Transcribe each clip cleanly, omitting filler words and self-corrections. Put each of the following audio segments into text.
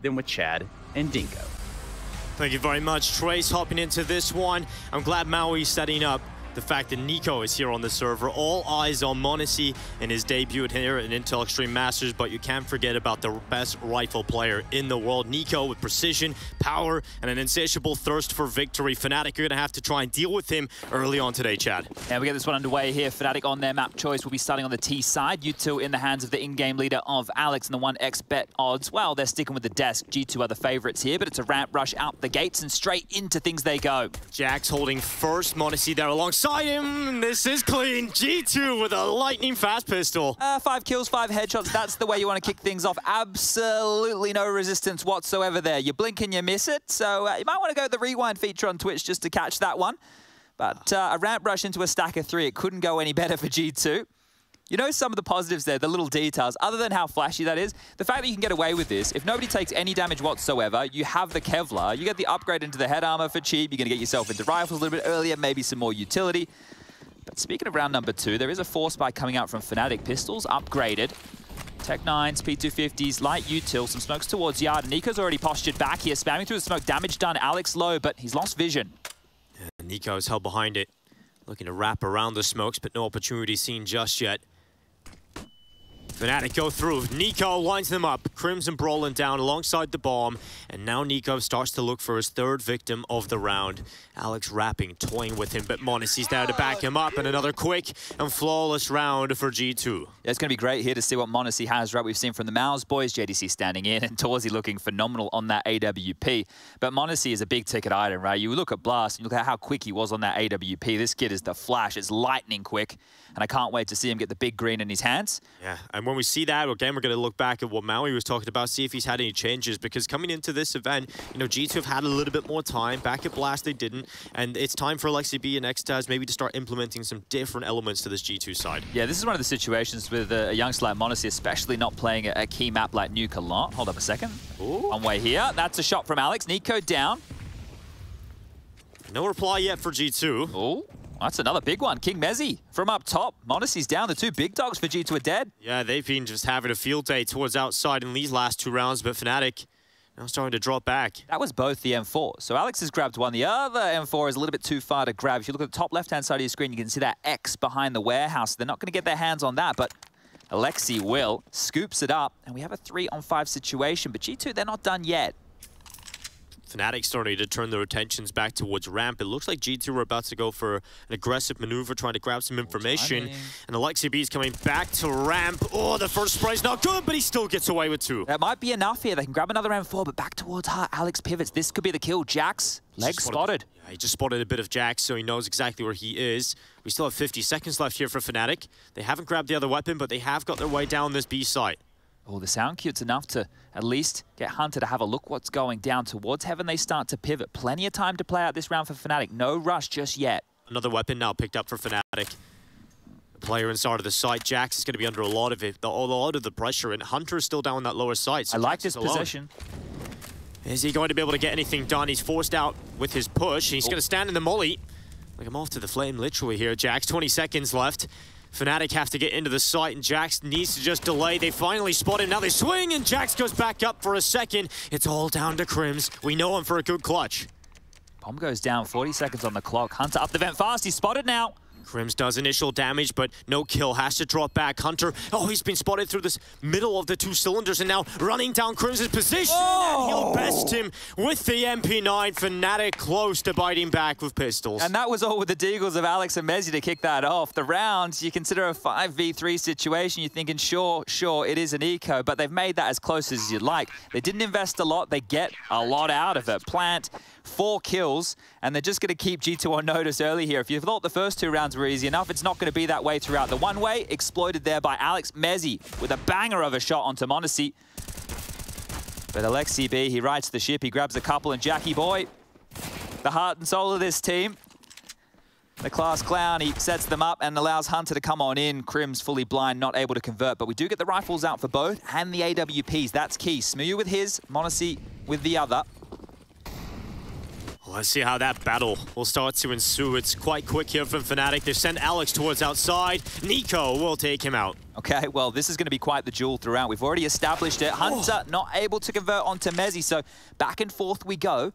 than with Chad and Dinko. Thank you very much, Trace, hopping into this one. I'm glad Maui's setting up the fact that Nico is here on the server. All eyes on m0NESY in his debut here at Intel Extreme Masters, but you can't forget about the best rifle player in the world. Nico with precision, power, and an insatiable thirst for victory. fnatic, you're going to have to try and deal with him early on today, Chad. Yeah, we get this one underway here. fnatic on their map choice will be starting on the T side. U2 in the hands of the in-game leader of Alex and the 1x bet odds. Well, they're sticking with the desk. G2 are the favorites here, but it's a ramp rush out the gates and straight into things they go. Jax holding first, m0NESY there alongside him. This is clean. G2 with a lightning fast pistol. 5 kills, 5 headshots. That's the way you want to kick things off. Absolutely no resistance whatsoever there. You blink and you miss it. So you might want to go with the rewind feature on Twitch just to catch that one. But a ramp rush into a stack of 3. It couldn't go any better for G2. You know some of the positives there, the little details, other than how flashy that is, the fact that you can get away with this, if nobody takes any damage whatsoever, you have the Kevlar, you get the upgrade into the head armor for cheap, you're going to get yourself into rifles a little bit earlier, maybe some more utility. But speaking of round number 2, there is a force spike coming out from fnatic. Pistols upgraded. Tech 9s, P250s, light util, some smokes towards Yard. Nico's already postured back here, spamming through the smoke. Damage done, Alex low, but he's lost vision. Yeah, Nico's held behind it, looking to wrap around the smokes, but no opportunity seen just yet. fnatic go through. Nico lines them up. KRIMZ brawling down alongside the bomb. And now Nico starts to look for his 3rd victim of the round. Alex rapping, toying with him, but m0NESY's there to back him up. And another quick and flawless round for G2. Yeah, it's going to be great here to see what m0NESY has, right? We've seen from the Mouse boys, JDC standing in, and Torzy looking phenomenal on that AWP. But m0NESY is a big ticket item, right? You look at Blast, and you look at how quick he was on that AWP. This kid is the Flash. It's lightning quick. And I can't wait to see him get the big green in his hands. Yeah, and when we see that, again, we're going to look back at what Maui was talking about, see if he's had any changes, because coming into this event, you know, G2 have had a little bit more time. Back at Blast, they didn't, and it's time for Alexi and Xtaz maybe to start implementing some different elements to this G2 side. Yeah, this is one of the situations with a youngster like m0NESY, especially not playing a key map like Nuke a lot. Hold up a second. Ooh. One way here. That's a shot from Alex. Nico down. No reply yet for G2. Oh. That's another big one. KRIMZ from up top. m0NESY's down. The 2 big dogs for G2 are dead. Yeah, they've been just having a field day towards outside in these last 2 rounds, but fnatic now starting to drop back. That was both the M4. So Alex has grabbed one. The other M4 is a little bit too far to grab. If you look at the top left-hand side of your screen, you can see that X behind the warehouse. They're not going to get their hands on that, but Alexi will. Scoops it up, and we have a 3-on-5 situation. But G2, they're not done yet. fnatic starting to turn their attentions back towards ramp. It looks like G2 are about to go for an aggressive maneuver, trying to grab some information. And Alexi B is coming back to ramp. Oh, the first spray's not good, but he still gets away with 2. That might be enough here. They can grab another M4, but back towards her. Alex pivots. This could be the kill. Jax, leg spotted. Yeah, he just spotted a bit of Jax, so he knows exactly where he is. We still have 50 seconds left here for fnatic. They haven't grabbed the other weapon, but they have got their way down this B site. Oh, the sound cute's enough to at least get Hunter to have a look what's going down towards heaven. They start to pivot. Plenty of time to play out this round for fnatic. No rush just yet. Another weapon now picked up for fnatic. The player inside of the site, Jax, is going to be under a lot of the pressure, and Hunter is still down that lower site. So I like this position. Is he going to be able to get anything done? He's forced out with his push. He's going to stand in the molly. Like, I'm off to the flame, literally here. Jax, 20 seconds left. fnatic have to get into the site, and Jax needs to just delay. They finally spot him. Now they swing, and Jax goes back up for a second. It's all down to KRIMZ. We know him for a good clutch. Bomb goes down, 40 seconds on the clock. Hunter up the vent fast. He's spotted now. KRIMZ does initial damage, but no kill. Has to drop back. Hunter, oh, he's been spotted through this middle of the 2 cylinders, and now running down KRIMZ's position. Oh! And he'll best him with the MP9. fnatic close to biting back with pistols. And that was all with the deagles of Alex and m0NESY to kick that off. The round, you consider a 5v3 situation. You're thinking, sure, it is an eco, but they've made that as close as you'd like. They didn't invest a lot. They get a lot out of it. Plant 4 kills, and they're just going to keep G2 on notice early here. If you thought the first 2 rounds were easy enough, it's not going to be that way throughout. The one-way exploited there by Alex. m0NESY with a banger of a shot onto m0NESY. But Alexi B, he rights the ship. He grabs a couple, and Jackie Boy, the heart and soul of this team, the class clown, he sets them up and allows Hunter to come on in. KRIMZ fully blind, not able to convert, but we do get the rifles out for both and the AWPs. That's key. Smooth with his, m0NESY with the other. Let's see how that battle will start to ensue. It's quite quick here from fnatic. They send Alex towards outside. Nico will take him out. Okay, well, this is going to be quite the duel throughout. We've already established it. Hunter not able to convert onto Mezzy, so back and forth we go.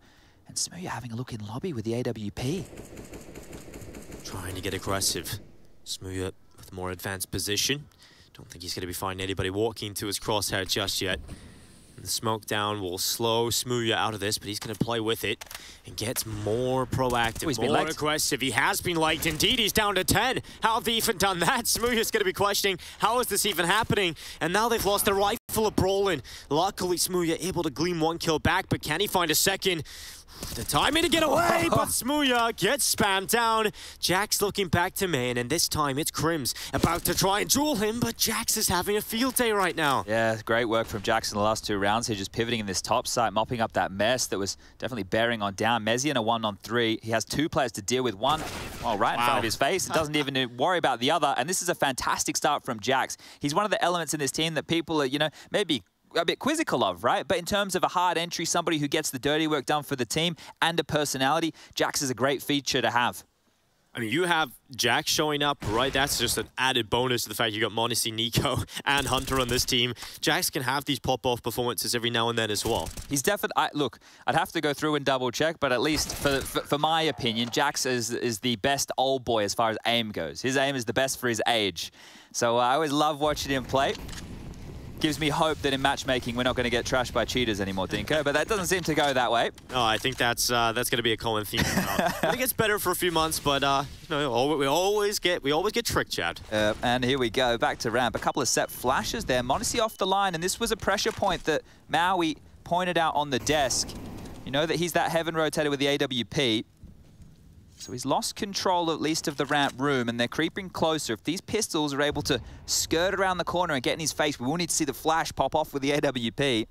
And Smooya having a look in lobby with the AWP. Trying to get aggressive. Smooya with a more advanced position. Don't think he's going to be finding anybody walking to his crosshair just yet. And the smoke down will slow Smooya out of this, but he's going to play with it and get more proactive, more aggressive. He has been liked. Indeed, he's down to 10. How have they even done that? Smooya's going to be questioning, how is this even happening? And now they've lost their rifle of Brolin. Luckily, Smooya able to glean 1 kill back, but can he find a second? The timing to get away, but Smooya gets spammed down. Jax looking back to main, and this time it's KRIMZ about to try and duel him, but Jax is having a field day right now. Yeah, great work from Jax in the last 2 rounds here, just pivoting in this top site, mopping up that mess that was definitely bearing on down. Mezzy in a 1-on-3. He has 2 players to deal with. One, well, right in front of his face. It doesn't even worry about the other, and this is a fantastic start from Jax. He's one of the elements in this team that people are, you know, maybe a bit quizzical of, right? But in terms of a hard entry, somebody who gets the dirty work done for the team and a personality, Jax is a great feature to have. I mean, you have Jax showing up, right? That's just an added bonus to the fact you got m0NESY, Nico, and Hunter on this team. Jax can have these pop-off performances every now and then as well. He's definitely... Look, I'd have to go through and double-check, but at least for my opinion, Jax is the best old boy as far as aim goes. His aim is the best for his age. So I always love watching him play. Gives me hope that in matchmaking we're not going to get trashed by cheaters anymore, Dinko, but that doesn't seem to go that way. No, I think that's going to be a common theme. It gets better for a few months, but you know, we always get tricked, Chad. And here we go, back to ramp. A couple of set flashes there. m0NESY off the line, and this was a pressure point that Maui pointed out on the desk. You know that he's that heaven rotator with the AWP. So he's lost control at least of the ramp room, and they're creeping closer. If these pistols are able to skirt around the corner and get in his face, we will need to see the flash pop off with the AWP.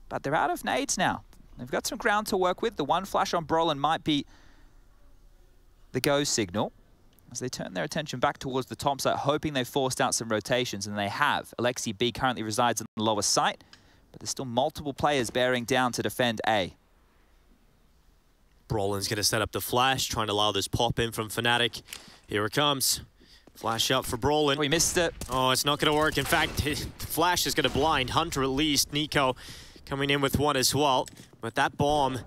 But they're out of nades now. They've got some ground to work with. The 1 flash on Brolin might be the go signal as they turn their attention back towards the top site, hoping they've forced out some rotations, and they have. Alexi B currently resides in the lower site, but there's still multiple players bearing down to defend A. Brolin's going to set up the flash, trying to allow this pop in from fnatic. Here it comes. Flash up for Brolin. We missed it. Oh, it's not going to work. In fact, the flash is going to blind Hunter at least. Nico coming in with 1 as well. But that bomb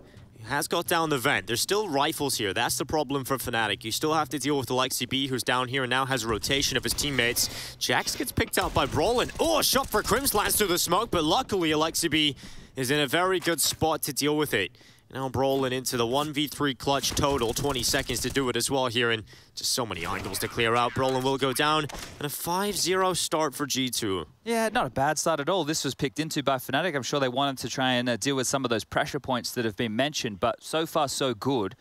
has got down the vent. There's still rifles here. That's the problem for fnatic. You still have to deal with Alexi B, who's down here and now has a rotation of his teammates. Jax gets picked out by Brolin. Oh, a shot for KRIMZ lands through the smoke, but luckily Alexi B is in a very good spot to deal with it. Now Brolin into the 1v3 clutch total, 20 seconds to do it as well here, and just so many angles to clear out. Brolin will go down, and a 5-0 start for G2. Yeah, not a bad start at all. This was picked into by fnatic. I'm sure they wanted to try and deal with some of those pressure points that have been mentioned, but so far so good.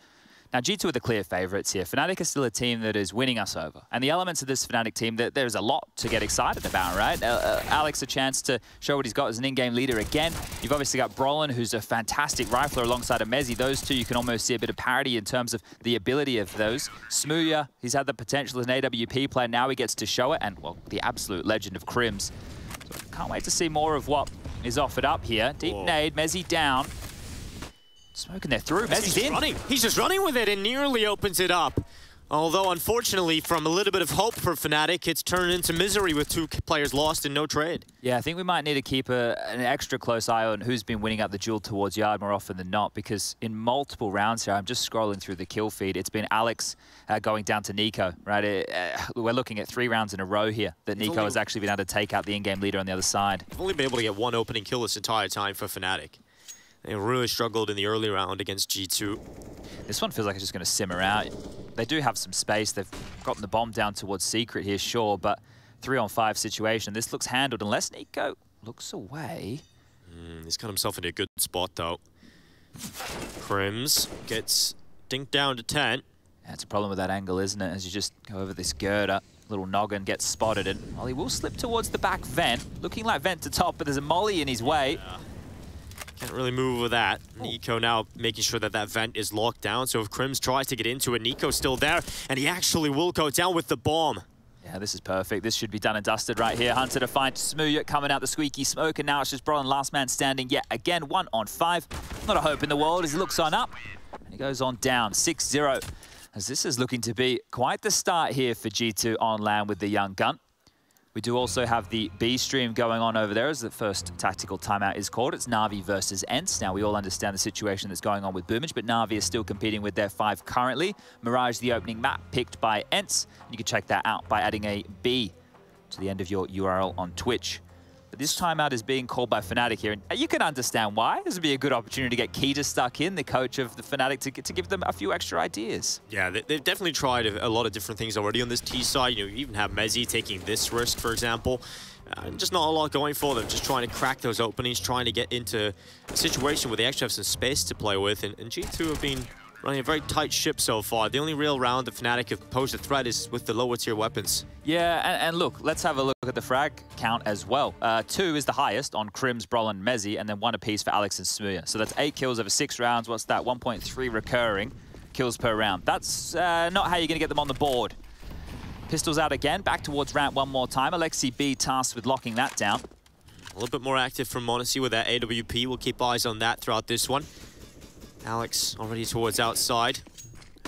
Now, G2 are the clear favourites here. fnatic is still a team that is winning us over. And the elements of this fnatic team, there's a lot to get excited about, right? Alex, a chance to show what he's got as an in-game leader again. You've obviously got Brolin, who's a fantastic rifler alongside of m0NESY. Those two, you can almost see a bit of parity in terms of the ability of those. Smooya, he's had the potential as an AWP player. Now he gets to show it. And, well, the absolute legend of KRIMZ. So can't wait to see more of what is offered up here. Deep nade, m0NESY down. Smoking there through. m0NESY's in. Running. He's just running with it and nearly opens it up. Although, unfortunately, from a little bit of hope for fnatic, it's turned into misery with 2 players lost and no trade. Yeah, I think we might need to keep an extra close eye on who's been winning up the duel towards Yard more often than not, because in multiple rounds here, I'm just scrolling through the kill feed, it's been Alex going down to Nico, right? We're looking at 3 rounds in a row here that Nico has actually been able to take out the in-game leader on the other side. I've only been able to get 1 opening kill this entire time for fnatic. They really struggled in the early round against G2. This one feels like it's just going to simmer out. They do have some space. They've gotten the bomb down towards Secret here, sure, but 3-on-5 situation. This looks handled unless Nico looks away. He's got himself in a good spot, though. KRIMZ gets dinked down to 10. That's a problem with that angle, isn't it? As you just go over this girder, little noggin gets spotted, and well, he will slip towards the back vent. Looking like vent to top, but there's a molly in his way. Yeah. Can't really move with that. Nico now making sure that that vent is locked down. So if KRIMZ tries to get into it, Nico's still there. And he actually will go down with the bomb. Yeah, this is perfect. This should be done and dusted right here. Hunter to find Smooya coming out the squeaky smoke. And now it's just Brolin, last man standing yet again. 1-on-5. Not a hope in the world as he looks on up. And he goes on down, 6-0. As this is looking to be quite the start here for G2 on land with the young gun. We do also have the B stream going on over there as the first tactical timeout is called. It's Na'Vi versus ENCE. Now, we all understand the situation that's going on with Boomage, but Na'Vi is still competing with their 5 currently. Mirage, the opening map, picked by ENCE. You can check that out by adding a B to the end of your URL on Twitch. But this timeout is being called by fnatic here, and you can understand why. This would be a good opportunity to get Kita stuck in, the coach of the fnatic, to give them a few extra ideas. Yeah, they've definitely tried a lot of different things already on this T side. You even have Mezzi taking this risk, for example. Just not a lot going for them, just trying to crack those openings, trying to get into a situation where they actually have some space to play with, and G2 have been running a very tight ship so far. The only real round the fnatic have posed a threat is with the lower tier weapons. Yeah, and look, let's have a look at the frag count as well. 2 is the highest on KRIMZ, Brawl, and Mezzi, and then 1 apiece for Alex and Smooya. So that's 8 kills over 6 rounds. What's that? 1.3 recurring kills per round. That's not how you're going to get them on the board. Pistols out again, back towards ramp one more time. Alexi B tasked with locking that down. A little bit more active from m0NESY with that AWP. We'll keep eyes on that throughout this one. Alex already towards outside.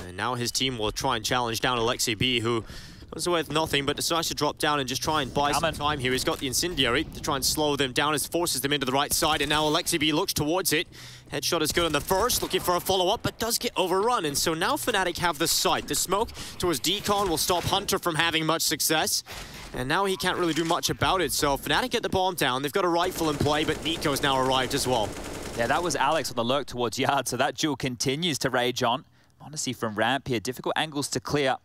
And now his team will try and challenge down Alexi B, who goes away with nothing, but decides to drop down and just try and buy some time here. He's got the Incendiary to try and slow them down as forces them into the right side, and now Alexi B looks towards it. Headshot is good on the first, looking for a follow-up, but does get overrun, and so now fnatic have the sight. The smoke towards Decon will stop Hunter from having much success, and now he can't really do much about it, so fnatic get the bomb down. They've got a rifle in play, but Nico's now arrived as well. Yeah, that was Alex on the lurk towards Yard, so that duel continues to rage on. m0NESY from ramp here, difficult angles to clear.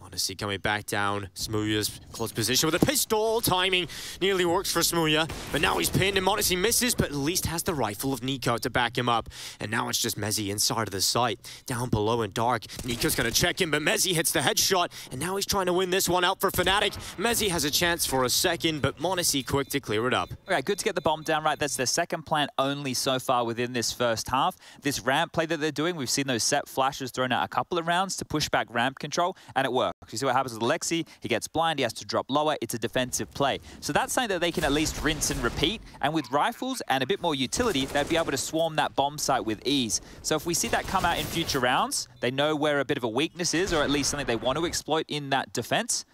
m0NESY coming back down. Smooya's close position with a pistol. Timing nearly works for Smooya, but now he's pinned and m0NESY misses, but at least has the rifle of Nico to back him up. And now it's just Mezzi inside of the site. Down below in dark. Nico's going to check him, but Mezzi hits the headshot, and now he's trying to win this one out for fnatic. Mezzi has a chance for a second, but m0NESY quick to clear it up. Okay, good to get the bomb down right. That's their second plant only so far within this first half. This ramp play that they're doing, we've seen those set flashes thrown out a couple of rounds to push back ramp control, and it works. You see what happens with Alexi? He gets blind, he has to drop lower. It's a defensive play. So that's something that they can at least rinse and repeat. And with rifles and a bit more utility, they'd be able to swarm that bomb site with ease. So if we see that come out in future rounds, they know where a bit of a weakness is, or at least something they want to exploit in that defense.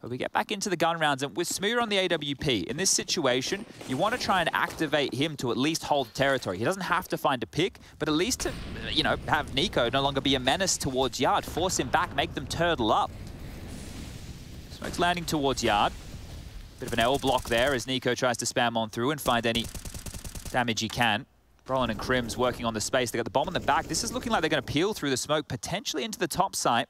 But we get back into the gun rounds, and with Smooya on the AWP, in this situation, you want to try and activate him to at least hold territory. He doesn't have to find a pick, but at least to, you know, have Nico no longer be a menace towards Yard, force him back, make them turtle up. Smoke's landing towards Yard. Bit of an L block there as Nico tries to spam on through and find any damage he can. Brolin and KRIMZ working on the space. They got the bomb in the back. This is looking like they're going to peel through the smoke, potentially into the top site.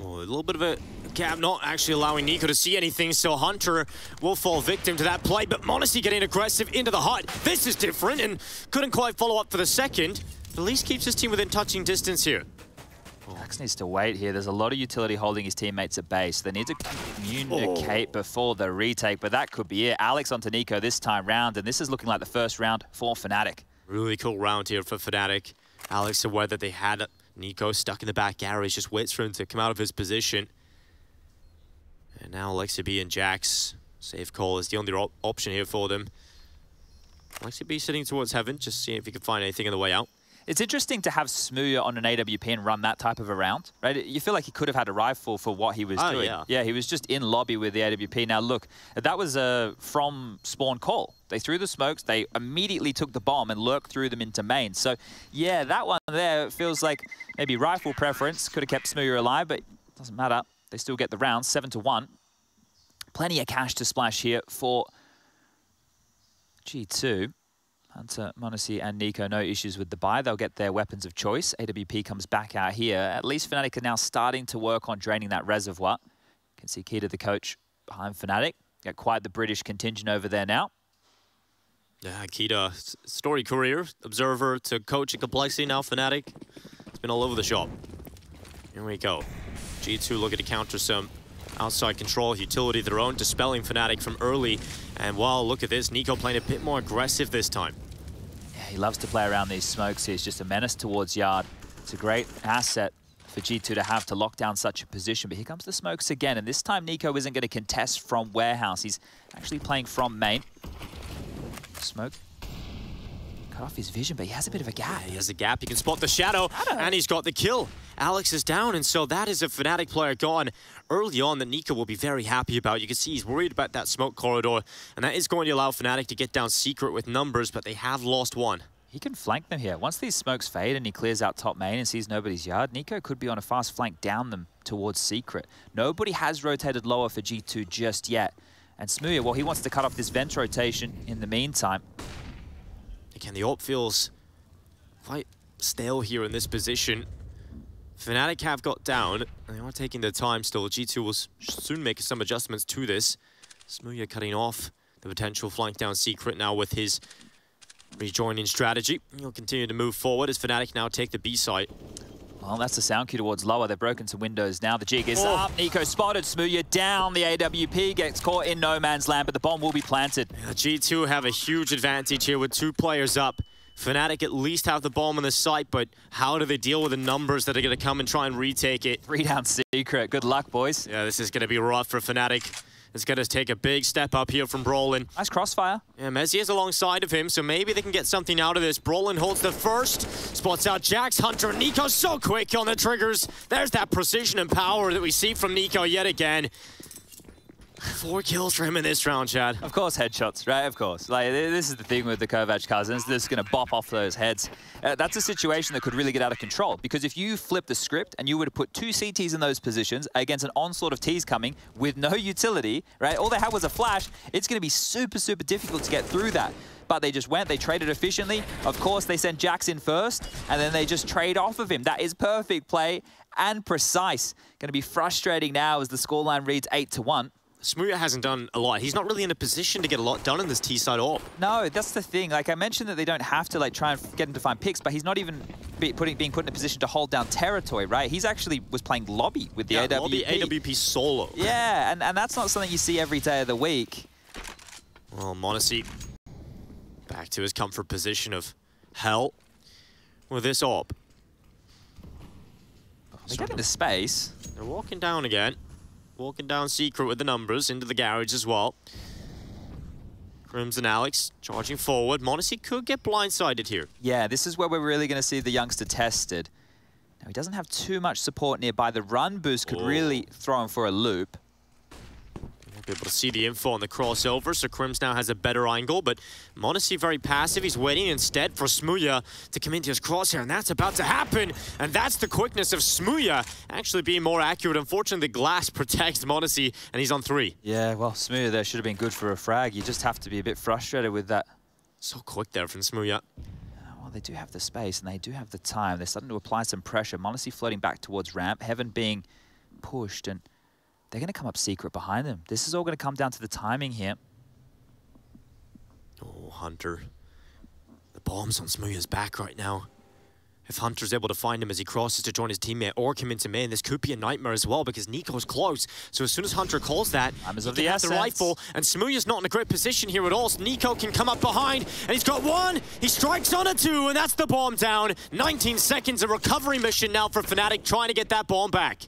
Oh, a little bit of a gap, not actually allowing Nico to see anything, so Hunter will fall victim to that play, but m0NESY getting aggressive into the hut. This is different, and couldn't quite follow up for the second, but at least keeps his team within touching distance here. Jax needs to wait here. There's a lot of utility holding his teammates at base. They need to communicate before the retake, but that could be it. Alex onto Nico this time round, and this is looking like the first round for fnatic. Really cool round here for fnatic. Alex aware that they had Nico stuck in the back garage, just waits for him to come out of his position. And now Alexi B and Jax. Safe call is the only option here for them. Alexi B sitting towards heaven, just seeing if he can find anything on the way out. It's interesting to have Smooya on an AWP and run that type of a round, right? You feel like he could have had a rifle for what he was doing. Yeah, he was just in lobby with the AWP. Now look, that was from spawn call. They threw the smokes, they immediately took the bomb and lurked through them into main. So yeah, that one there feels like maybe rifle preference. Could have kept Smooya alive, but it doesn't matter. They still get the round, 7-1. Plenty of cash to splash here for G2. Hunter, m0NESY, and Nico, no issues with the buy. They'll get their weapons of choice. AWP comes back out here. At least fnatic are now starting to work on draining that reservoir. You can see Kita, the coach, behind fnatic. Got quite the British contingent over there now. Yeah, Kita, story career, observer to coach at Complexity, now fnatic. It's been all over the shop. Here we go. G2 looking to counter some outside control, utility of their own, dispelling fnatic from early. And wow, look at this, Nico playing a bit more aggressive this time. Yeah, he loves to play around these smokes. He's just a menace towards Yard. It's a great asset for G2 to have to lock down such a position. But here comes the smokes again, and this time Nico isn't going to contest from warehouse. He's actually playing from main. Smoke Cut off his vision, but he has a bit of a gap. Yeah, he has a gap. He can spot the shadow, and he's got the kill. Alex is down, and so that is a fnatic player gone early on that Nico will be very happy about. You can see he's worried about that smoke corridor, and that is going to allow fnatic to get down secret with numbers, but they have lost one. He can flank them here. Once these smokes fade and he clears out top main and sees nobody's yard, Nico could be on a fast flank down them towards secret. Nobody has rotated lower for G2 just yet. And Smooya, well, he wants to cut off this vent rotation in the meantime. Again, the AWP feels quite stale here in this position. fnatic have got down. They are taking their time still. G2 will soon make some adjustments to this. Smooya cutting off the potential flank down secret now with his rejoining strategy. He'll continue to move forward as fnatic now take the B site. Well, that's the sound cue towards lower. They've broken some windows now. The jig is up. Nico spotted. Smooya down. The AWP gets caught in no man's land, but the bomb will be planted. Yeah, G2 have a huge advantage here with 2 players up. fnatic at least have the bomb on the site, but how do they deal with the numbers that are going to come and try and retake it? 3 down secret. Good luck, boys. Yeah, this is going to be rough for fnatic. It's going to take a big step up here from Brolin. Nice crossfire. Yeah, Messi is alongside of him, so maybe they can get something out of this. Brolin holds the first, spots out Jax, Hunter. Nico so quick on the triggers. There's that precision and power that we see from Nico yet again. 4 kills for him in this round, Chad. Of course, headshots, right? Of course. Like, this is the thing with the Kovac cousins. They're just going to bop off those heads. That's a situation that could really get out of control, because if you flip the script and you were to put 2 CTs in those positions against an onslaught of Ts coming with no utility, right? All they had was a flash. It's going to be super, super difficult to get through that. But they just went, they traded efficiently. Of course, they sent Jax in first, and then they just trade off of him. That is perfect play and precise. Going to be frustrating now as the scoreline reads 8-1. Smooya hasn't done a lot. He's not really in a position to get a lot done in this T-side AWP. No, that's the thing. Like, I mentioned that they don't have to, like, try and get him to find picks, but he's not even being put in a position to hold down territory, right? He's actually was playing lobby with the AWP. Lobby AWP solo. Yeah, and that's not something you see every day of the week. Well, m0NESY back to his comfort position of hell with this AWP. They get into space. They're walking down again. Walking down secret with the numbers into the garage as well. KRIMZ and Alex charging forward. m0NESY could get blindsided here. Yeah, this is where we're really going to see the youngster tested. Now, he doesn't have too much support nearby. The run boost could really throw him for a loop. Be able to see the info on the crossover, so KRIMZ now has a better angle, but m0NESY very passive. He's waiting instead for Smooya to come into his crosshair, and that's about to happen. And that's the quickness of Smooya actually being more accurate. Unfortunately, the glass protects m0NESY, and he's on 3. Yeah, well, Smooya there should have been good for a frag. You just have to be a bit frustrated with that. So quick there from Smooya. Well, they do have the space, and they do have the time. They're starting to apply some pressure. m0NESY floating back towards ramp, Heaven being pushed, and they're going to come up secret behind them. This is all going to come down to the timing here. Oh, Hunter. The bomb's on Smooya's back right now. If Hunter's able to find him as he crosses to join his teammate or come into main, this could be a nightmare as well because Nico's close. So as soon as Hunter calls that, he can have the rifle, and Smooya's not in a great position here at all. So Nico can come up behind, and he's got 1. He strikes on a 2, and that's the bomb down. 19 seconds of recovery mission now for fnatic, trying to get that bomb back.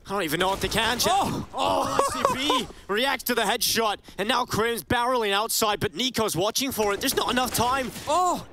I don't even know if they can. ICP reacts to the headshot, and now KRIMZ barreling outside, but Nico's watching for it. There's not enough time.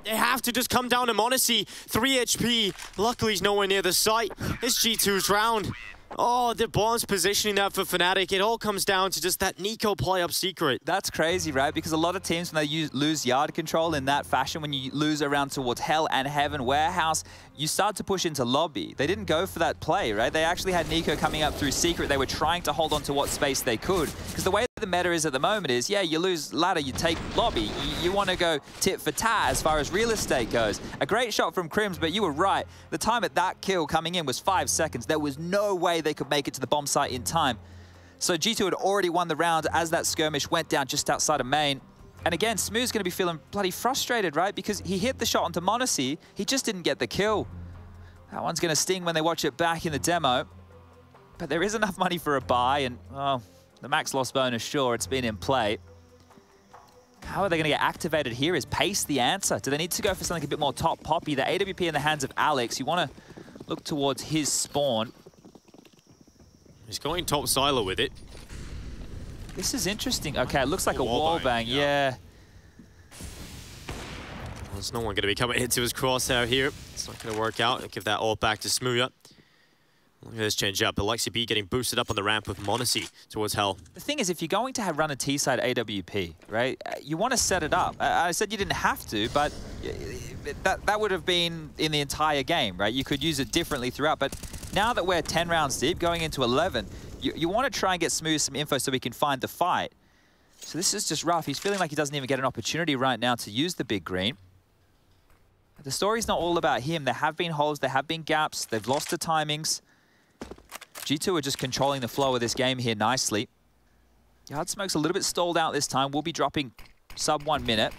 They have to just come down to m0NESY. 3 HP. Luckily, he's nowhere near the site. It's G2's round. The bomb's positioning that for fnatic. It all comes down to just that Nico play up secret. That's crazy, right? Because a lot of teams, when they lose yard control in that fashion, when you lose around towards Hell and Heaven Warehouse, you start to push into lobby. They didn't go for that play, right? They actually had Nico coming up through secret. They were trying to hold on to what space they could. Because the way the meta is at the moment is, yeah, you lose ladder, you take lobby. You want to go tit for tat as far as real estate goes. A great shot from KRIMZ, but you were right. The time at that kill coming in was 5 seconds. There was no way they could make it to the bomb site in time. So G2 had already won the round as that skirmish went down just outside of main. And again, Smooth's going to be feeling bloody frustrated, right? Because he hit the shot onto m0NESY, he just didn't get the kill. That one's going to sting when they watch it back in the demo. But there is enough money for a buy, and well, the max loss bonus, sure, it's been in play. How are they going to get activated here? Is pace the answer? Do they need to go for something a bit more top poppy? The AWP in the hands of Alex. You want to look towards his spawn. He's going top silo with it. This is interesting. Okay, it looks like a wall bang. Yeah. There's no one going to be coming into his crosshair here. It's not going to work out. I'll give that all back to Smooya. Look at this change up. Alexi B getting boosted up on the ramp with m0NESY towards Hell. The thing is, if you're going to run a T-side AWP, right, you want to set it up. I said you didn't have to, but that would have been in the entire game, right? You could use it differently throughout, but now that we're 10 rounds deep, going into 11, you want to try and get Smooth some info so we can find the fight. So this is just rough. He's feeling like he doesn't even get an opportunity right now to use the big green. The story's not all about him. There have been holes, there have been gaps, they've lost the timings. G2 are just controlling the flow of this game here nicely. Yard Smoke's a little bit stalled out this time. We'll be dropping sub 1 minute.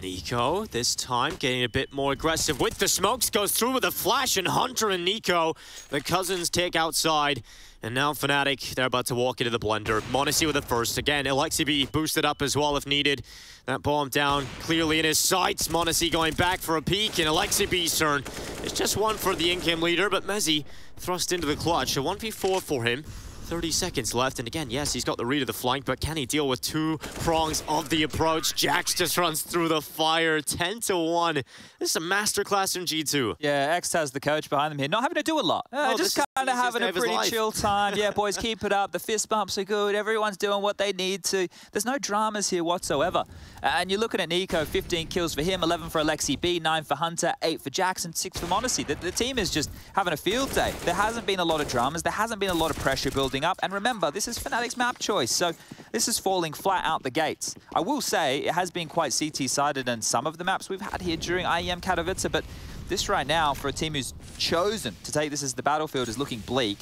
Nico, this time, getting a bit more aggressive with the smokes. Goes through with a flash, and Hunter and Nico, the cousins, take outside. And now fnatic, they're about to walk into the blender. m0NESY with the first. Again, Alexi B boosted up as well if needed. That bomb down clearly in his sights. m0NESY going back for a peek, and Alexi B's turn. It's just one for the in-game leader, but Mezzy thrust into the clutch. A 1v4 for him. 30 seconds left, and again, yes, he's got the read of the flank, but can he deal with 2 prongs of the approach? Jax just runs through the fire, 10-1. This is a masterclass from G2. Yeah, X has the coach behind them here, not having to do a lot. Just kind of having a pretty chill time. Yeah, boys, keep it up. The fist bumps are good. Everyone's doing what they need to. There's no dramas here whatsoever. And you're looking at Nico, 15 kills for him, 11 for Alexi B, 9 for Hunter, 8 for Jax, and 6 for m0NESY. The team is just having a field day. There hasn't been a lot of dramas. There hasn't been a lot of pressure building up. And remember, this is Fnatic's map choice, so this is falling flat out the gates. I will say it has been quite CT-sided in some of the maps we've had here during IEM Katowice, but this right now, for a team who's chosen to take this as the battlefield, is looking bleak.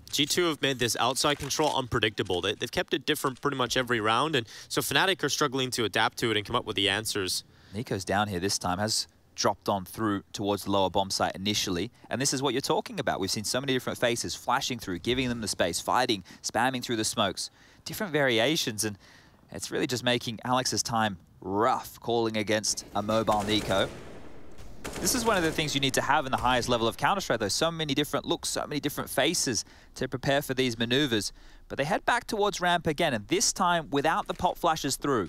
G2 have made this outside control unpredictable. They've kept it different pretty much every round, and so Fnatic are struggling to adapt to it and come up with the answers. Nico's down here this time, has dropped on through towards the lower bomb site initially, and this is what you're talking about. We've seen so many different faces flashing through, giving them the space, fighting, spamming through the smokes, different variations, and it's really just making Alex's time rough, calling against a mobile Nico. This is one of the things you need to have in the highest level of Counter-Strike, though. So many different looks, so many different faces to prepare for these maneuvers. But they head back towards ramp again, and this time without the pop flashes through.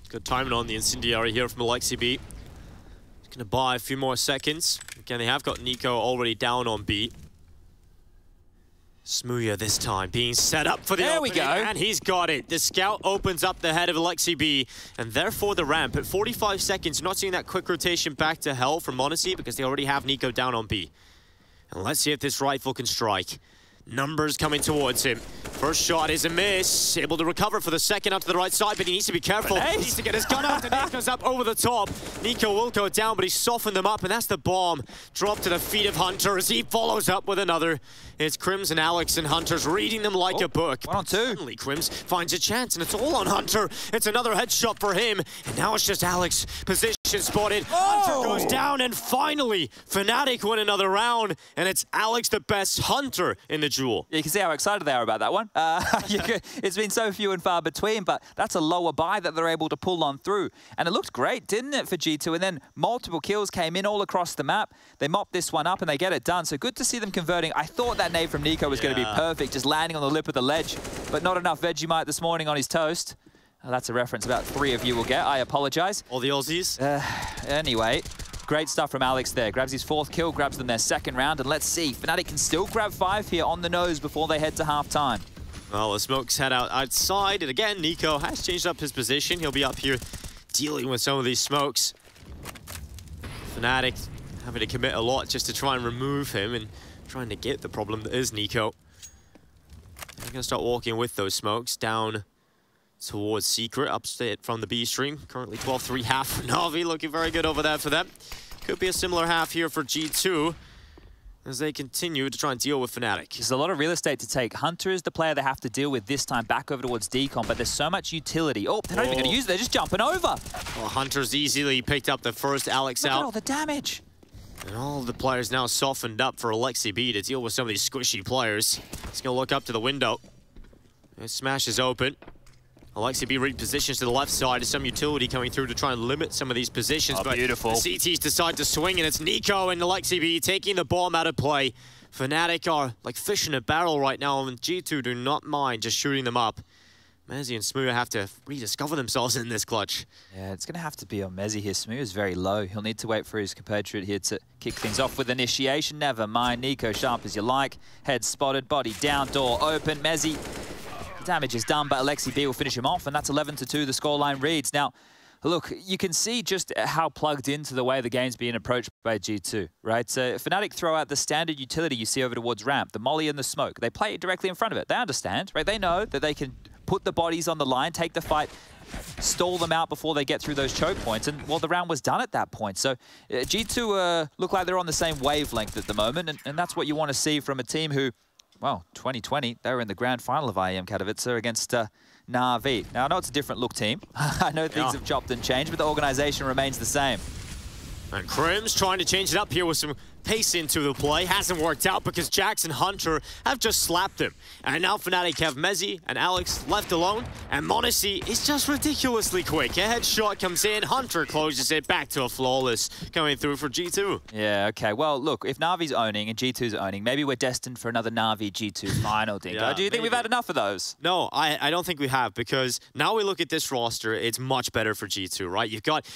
Good timing on the incendiary here from Alexi B. Gonna buy a few more seconds. Again, they have got Nico already down on B. Smooya this time being set up for the opening, we go. And he's got it. The scout opens up the head of Alexi B, and therefore the ramp at 45 seconds. Not seeing that quick rotation back to Hell from m0NESY because they already have Nico down on B. And let's see if this rifle can strike. Numbers coming towards him. First shot is a miss. Able to recover for the second up to the right side, but he needs to be careful. He needs to get his gun out, and it goes up over the top. Nico will go down, but he's softened them up, and that's the bomb. Dropped to the feet of Hunter as he follows up with another. It's KRIMZ and Alex, and Hunter's reading them like a book. 1-on-2. Suddenly, KRIMZ finds a chance, and it's all on Hunter. It's another headshot for him, and now it's just Alex. Position spotted. Hunter goes down, and finally, Fnatic win another round, and it's Alex the best Hunter in the duel. Yeah, you can see how excited they are about that one. It's been so few and far between, but that's a lower buy that they're able to pull on through. And it looked great, didn't it, for G2? And then multiple kills came in all across the map. They mopped this one up and they get it done. So good to see them converting. I thought that nade from Nico was going to be perfect, just landing on the lip of the ledge, but not enough Vegemite this morning on his toast. Oh, that's a reference about 3 of you will get. I apologize. All the Aussies. Anyway. Great stuff from Alex there. Grabs his 4th kill, grabs them their 2nd round, and let's see. Fnatic can still grab 5 here on the nose before they head to half-time. Well, the smokes head outside, and again, Nico has changed up his position. He'll be up here dealing with some of these smokes. Fnatic having to commit a lot just to try and remove him and trying to get the problem that is Nico. They're going to start walking with those smokes down towards Secret, upstate from the B stream. Currently 12-3 half for Na'Vi, looking very good over there for them. Could be a similar half here for G2 as they continue to try and deal with Fnatic. There's a lot of real estate to take. Hunter is the player they have to deal with this time, back over towards Decon, but there's so much utility. Oh, they're not even going to use it, they're just jumping over. Well, Hunter's easily picked up the first Alex Look out. at all the damage. And all the players now softened up for Alexi B to deal with some of these squishy players. He's going to look up to the window. It smashes open. Alexi B repositions to the left side. There's some utility coming through to try and limit some of these positions. Oh, but beautiful. The CTs decide to swing, and it's Nico and Alexi B taking the bomb out of play. Fnatic are like fish in a barrel right now, and G2 do not mind just shooting them up. Mezzy and Smooth have to rediscover themselves in this clutch. Yeah, it's going to have to be on Mezzy here. Smooth is very low. He'll need to wait for his compatriot here to kick things off with initiation. Never mind. Nico, sharp as you like. Head spotted, body down, door open. Mezzy, damage is done, but Alexi B will finish him off, and that's 11-2, the scoreline reads. Now, look, you can see just how plugged into the way the game's being approached by G2, right? So Fnatic throw out the standard utility you see over towards ramp, the molly and the smoke. They play it directly in front of it. They understand, right? They know that they can put the bodies on the line, take the fight, stall them out before they get through those choke points. And, well, the round was done at that point. So G2 look like they're on the same wavelength at the moment. And that's what you want to see from a team who, well, 2020, they were in the grand final of IEM Katowice against Na'Vi. Now, I know it's a different look team. I know things have chopped and changed, but the organization remains the same. And KRIMZ trying to change it up here with some pace into the play. Hasn't worked out because Jax and Hunter have just slapped him. And now Fnatic have Mezzy and Alex left alone. And m0NESY is just ridiculously quick. A headshot comes in. Hunter closes it back to a flawless coming through for G2. Yeah, okay. Well, look, if Na'Vi's owning and G2's owning, maybe we're destined for another Na'Vi G2 final, Dingo. Yeah, do you think we've had enough of those? No, I don't think we have, because now we look at this roster, it's much better for G2, right?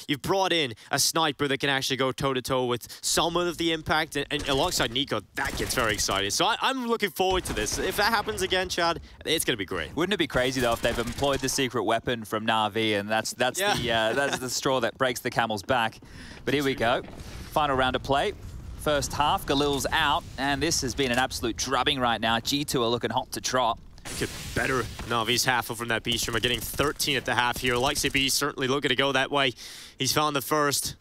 You've brought in a sniper that can actually go toe-to-toe with some of the impact, and alongside Nico, that gets very exciting. So I'm looking forward to this. If that happens again, Chad, it's going to be great. Wouldn't it be crazy, though, if they've employed the secret weapon from Na'Vi, and that's the straw that breaks the camel's back. But here we go. Final round of play. First half, Galil's out, and this has been an absolute drubbing right now. G2 are looking hot to trot. Could better Na'Vi's half from that B stream are getting 13 at the half here. Alexi B certainly looking to go that way. He's found the first.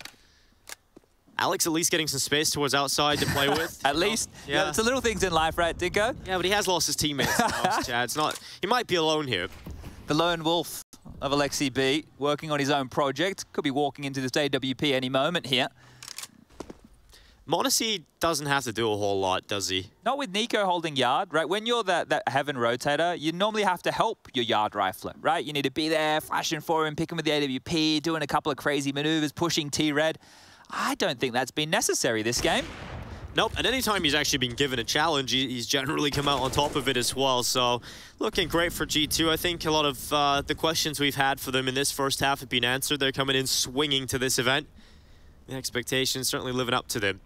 Alex at least getting some space towards outside to play with. At least. Yeah. It's the little things in life, right, Dinko? Yeah, but he has lost his teammates now, Chad. It's not, he might be alone here. The lone wolf of Alexi B, working on his own project. Could be walking into this AWP any moment here. m0NESY doesn't have to do a whole lot, does he? Not with Nico holding yard, right? When you're that heaven rotator, you normally have to help your yard rifler, right? You need to be there, flashing for him, picking with the AWP, doing a couple of crazy maneuvers, pushing T-Red. I don't think that's been necessary this game. Nope, and anytime he's actually been given a challenge, he's generally come out on top of it as well. So, looking great for G2. I think a lot of the questions we've had for them in this first half have been answered. They're coming in swinging to this event. The expectations certainly living up to them.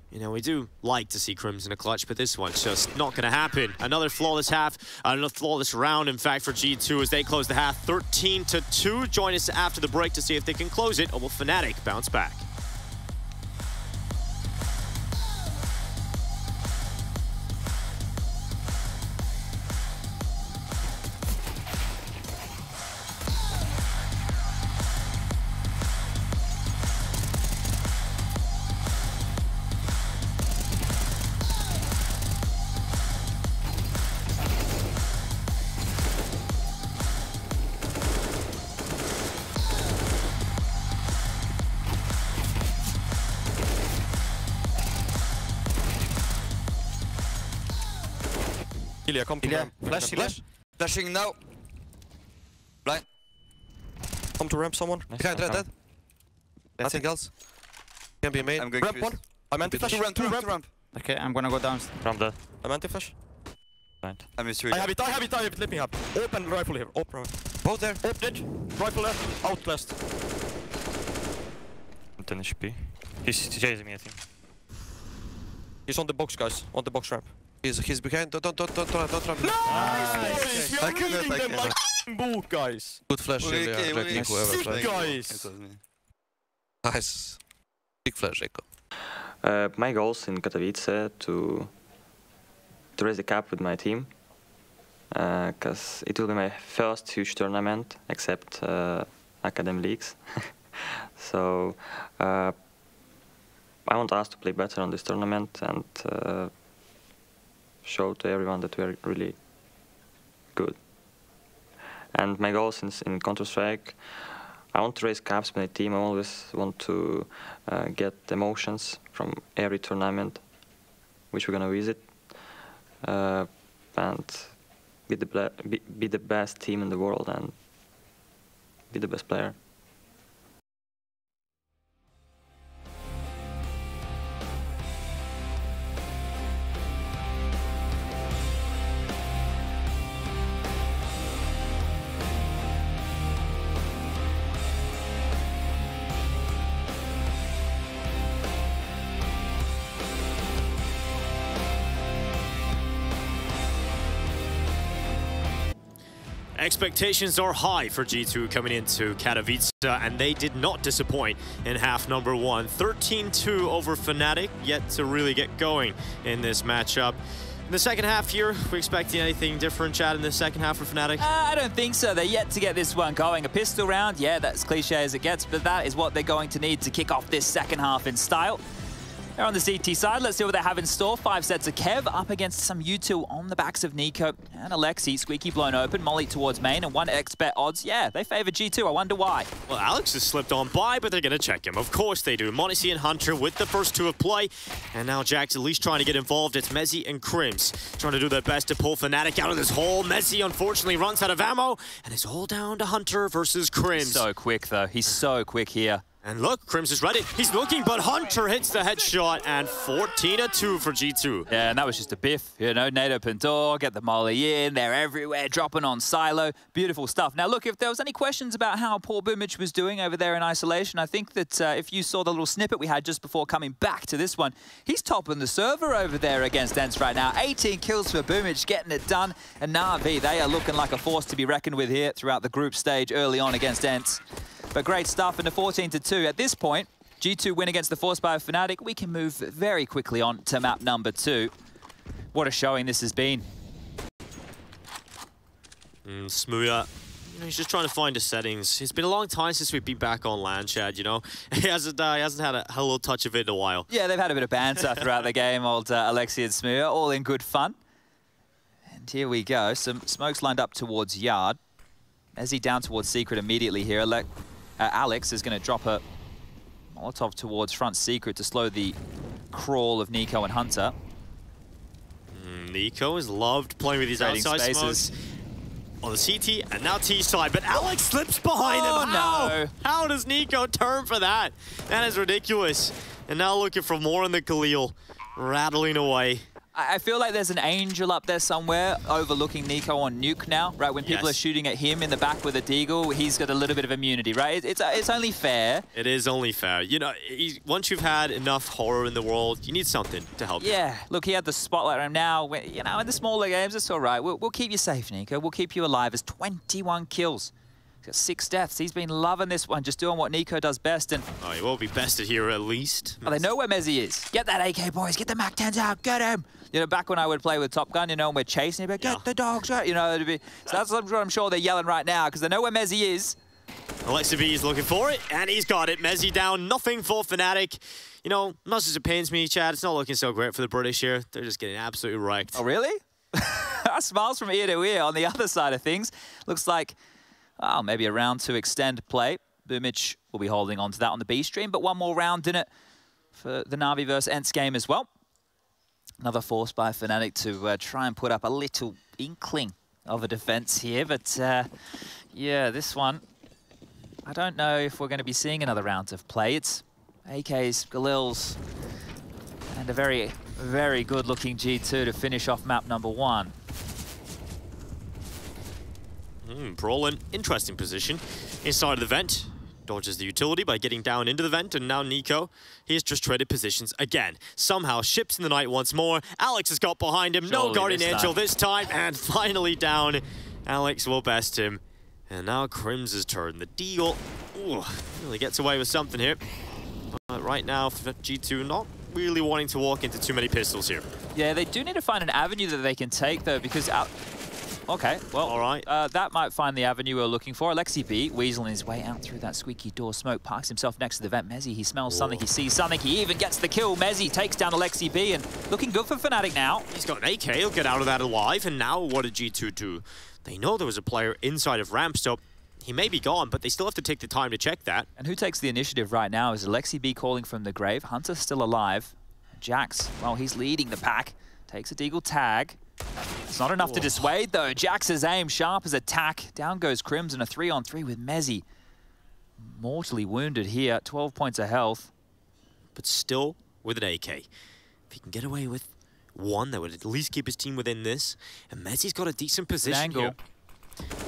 You know, we do like to see KRIMZ in a clutch, but this one's just not going to happen. Another flawless half, another flawless round, in fact, for G2 as they close the half 13-2. Join us after the break to see if they can close it, or will Fnatic bounce back? Ilya, come to ramp. Flash. Flashing now. Blind. Come to ramp, someone. Nice. Behind red, dead. Nothing else. Can be made. I'm going ramp one. I'm anti-flash. To ramp. Okay, I'm gonna go down. From the I'm anti-flash. blind. I missed you. I have it. Let me have. Open rifle here. Open. Both there. Open. Rifle there. Outlast. 10 HP. He's chasing me, I think. He's on the box, guys. On the box ramp. He's behind. Don't ramp. Nice, boys! We are reading them like book, guys. Good flash, Ilya. Whoever Sick, flashed. guys. Nice. Big flash, Echo. My goals in Katowice to raise the cap with my team, because it will be my first huge tournament except Academy Leagues. So I want us to play better on this tournament and show to everyone that we're really good. And my goals in Counter-Strike, I want to raise caps with my team. I always want to get emotions from every tournament which we're gonna visit, and be the best team in the world and be the best player. Expectations are high for G2 coming into Katowice, and they did not disappoint in half number one. 13-2 over fnatic, yet to really get going in this matchup. In the second half here, we expecting anything different, Chad, in the second half for fnatic? I don't think so. They're yet to get this one going. A pistol round, yeah, that's cliche as it gets, but that is what they're going to need to kick off this second half in style. They're on the CT side. Let's see what they have in store. 5 sets of Kev up against some U2 on the backs of Nico and Alexi. Squeaky blown open, Molly towards main, and 1x bet odds. Yeah, they favor G2. I wonder why. Well, Alex has slipped on by, but they're going to check him. Of course they do. m0NESY and Hunter with the first two of play. And now Jack's at least trying to get involved. It's mezii and KRIMZ trying to do their best to pull fnatic out of this hole. mezii, unfortunately, runs out of ammo, and it's all down to Hunter versus KRIMZ. So quick, though. He's so quick here. And look, KRIMZ is ready. He's looking, but Hunter hits the headshot, and 14-2 for G2. Yeah, and that was just a biff. You know, nade open door, get the molly in. They're everywhere, dropping on silo. Beautiful stuff. Now, look, if there was any questions about how poor Boomich was doing over there in isolation, I think that if you saw the little snippet we had just before coming back to this one, he's topping the server over there against ENCE right now. 18 kills for Boomich, getting it done. And Na'Vi, they are looking like a force to be reckoned with here throughout the group stage early on against ENCE. But great stuff in the 14-2. At this point, G2 win against the Force by fnatic. We can move very quickly on to map number 2. What a showing this has been. Smooya, he's just trying to find his settings. It's been a long time since we've been back on LAN, Chad, you know? He hasn't had a little touch of it in a while. Yeah, they've had a bit of banter throughout the game, old Alexi and Smooya, all in good fun. And here we go. Some smokes lined up towards Yard. mezii down towards Secret immediately here. Alex is going to drop a Molotov towards front Secret to slow the crawl of Nico and Hunter. Nico has loved playing with these outside smokes on the CT and now T side, but Alex slips behind him. No. How does Nico turn for that? That is ridiculous. And now looking for more on the Khalil, rattling away. I feel like there's an angel up there somewhere overlooking Nico on Nuke now, right? When people are shooting at him in the back with a deagle, he's got a little bit of immunity, right? It's only fair. It is only fair. You know, once you've had enough horror in the world, you need something to help you. Yeah, look, he had the spotlight on him now. You know, in the smaller games, it's all right. We'll keep you safe, Nico. We'll keep you alive. As 21 kills. He's got 6 deaths. He's been loving this one, just doing what Nico does best. And oh, he will be bested here at least. Oh, they know where mezii is. Get that AK, boys. Get the MAC-10s out. Get him. You know, back when I would play with Top Gun, you know, and we're chasing him, get the dogs out. You know, it'd be, so that's what I'm sure they're yelling right now, because they know where mezii is. Alexi B is looking for it, and he's got it. mezii down, nothing for fnatic. You know, much as it pains me, Chad, it's not looking so great for the British here. They're just getting absolutely wrecked. Oh, really? Smiles from ear to ear on the other side of things. Looks like, oh, maybe a round to extend play. Boomich will be holding on to that on the B stream, but one more round in it for the Na'Vi versus ENCE game as well. Another force by fnatic to try and put up a little inkling of a defense here, but yeah, this one, I don't know if we're going to be seeing another round of play. It's AKs, Galils, and a very, very good-looking G2 to finish off map number 1. Brolin, interesting position inside of the vent. Dodges the utility by getting down into the vent, and now Nico, he has just traded positions again. Somehow ships in the night once more. Alex has got behind him. Surely no Guardian Angel this time, and finally down. Alex will best him. And now KRIMZ's turn. The deagle really gets away with something here. But right now, for G2, not really wanting to walk into too many pistols here. Yeah, they do need to find an avenue that they can take, though, because... Okay, well, all right. That might find the avenue we're looking for. Alexi B, weaseling his way out through that squeaky door smoke, parks himself next to the vent. mezii, he smells something, he sees something, he even gets the kill. mezii takes down Alexi B, and looking good for fnatic now. He's got an AK, he'll get out of that alive, and now what did G2 do? They know there was a player inside of ramp, so he may be gone, but they still have to take the time to check that. And who takes the initiative right now is Alexi B calling from the grave. Hunter's still alive. Jax, well, he's leading the pack. Takes a deagle tag. It's not enough to dissuade, though. Jax's aim, sharp as attack. Down goes KRIMZ in a 3-on-3 with mezii. Mortally wounded here, 12 points of health. But still with an AK. If he can get away with one, that would at least keep his team within this. And mezii's got a decent position here.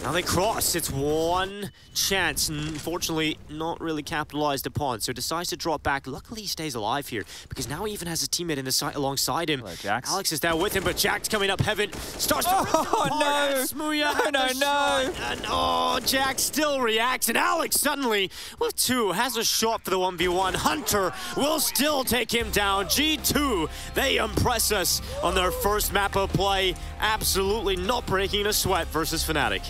Now they cross. It's one chance. Unfortunately, not really capitalized upon. So decides to drop back. Luckily, he stays alive here because now he even has a teammate in the side alongside him. Hello, Jax. Alex is there with him, but Jax coming up heaven. Starts to rip them apart. No! Smooya No, no. and oh, Jax still reacts, and Alex suddenly with 2 has a shot for the 1v1. Hunter will still take him down. G2, they impress us on their first map of play. Absolutely not breaking a sweat versus fnatic.